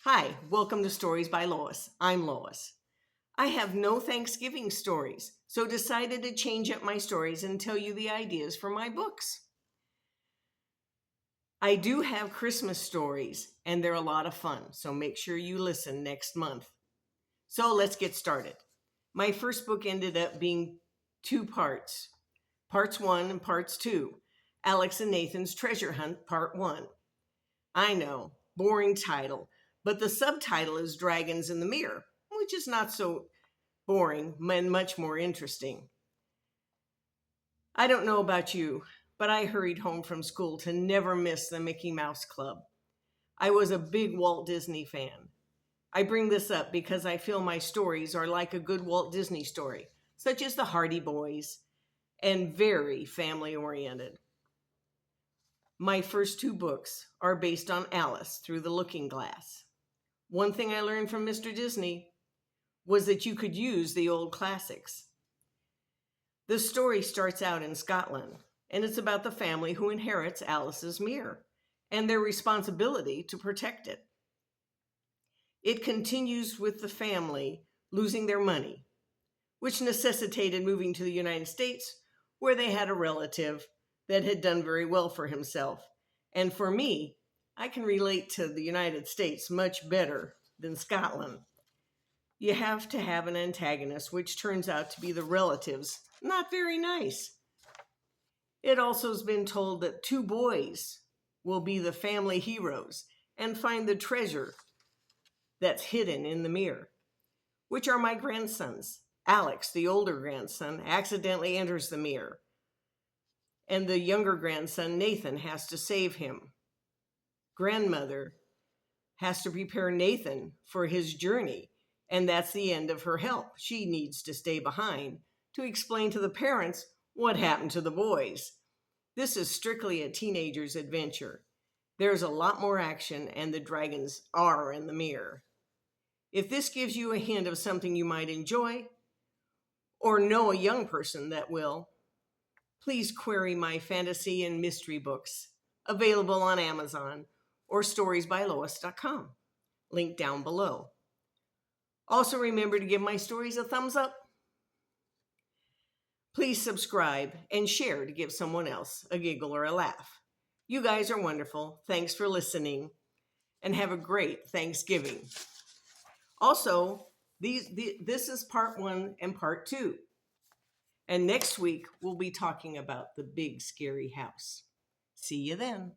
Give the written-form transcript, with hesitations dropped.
Hi, welcome to Stories by Lois. I'm Lois. I have no Thanksgiving stories, so decided to change up my stories and tell you the ideas for my books. I do have Christmas stories, and they're a lot of fun, so make sure you listen next month. So let's get started. My first book ended up being two parts, parts one and parts two. Alex and Nathan's Treasure Hunt, part one. I know, boring title, but the subtitle is Dragons in the Mirror, which is not so boring and much more interesting. I don't know about you, but I hurried home from school to never miss the Mickey Mouse Club. I was a big Walt Disney fan. I bring this up because I feel my stories are like a good Walt Disney story, such as The Hardy Boys, and very family oriented. My first two books are based on Alice Through the Looking Glass. One thing I learned from Mr. Disney was that you could use the old classics. The story starts out in Scotland, and it's about the family who inherits Alice's mirror and their responsibility to protect it. It continues with the family losing their money, which necessitated moving to the United States, where they had a relative that had done very well for himself. And for me, I can relate to the United States much better than Scotland. You have to have an antagonist, which turns out to be the relatives. Not very nice. It also has been told that two boys will be the family heroes and find the treasure that's hidden in the mirror, which are my grandsons. Alex, the older grandson, accidentally enters the mirror, and the younger grandson, Nathan, has to save him. Grandmother has to prepare Nathan for his journey, and that's the end of her help. She needs to stay behind to explain to the parents what happened to the boys. This is strictly a teenager's adventure. There's a lot more action, and the dragons are in the mirror. If this gives you a hint of something you might enjoy, or know a young person that will, please query my fantasy and mystery books, available on Amazon or storiesbylois.com. Link down below. Also remember to give my stories a thumbs up. Please subscribe and share to give someone else a giggle or a laugh. You guys are wonderful. Thanks for listening, and have a great Thanksgiving. Also, this is part one and part two. And next week, we'll be talking about the big scary house. See you then.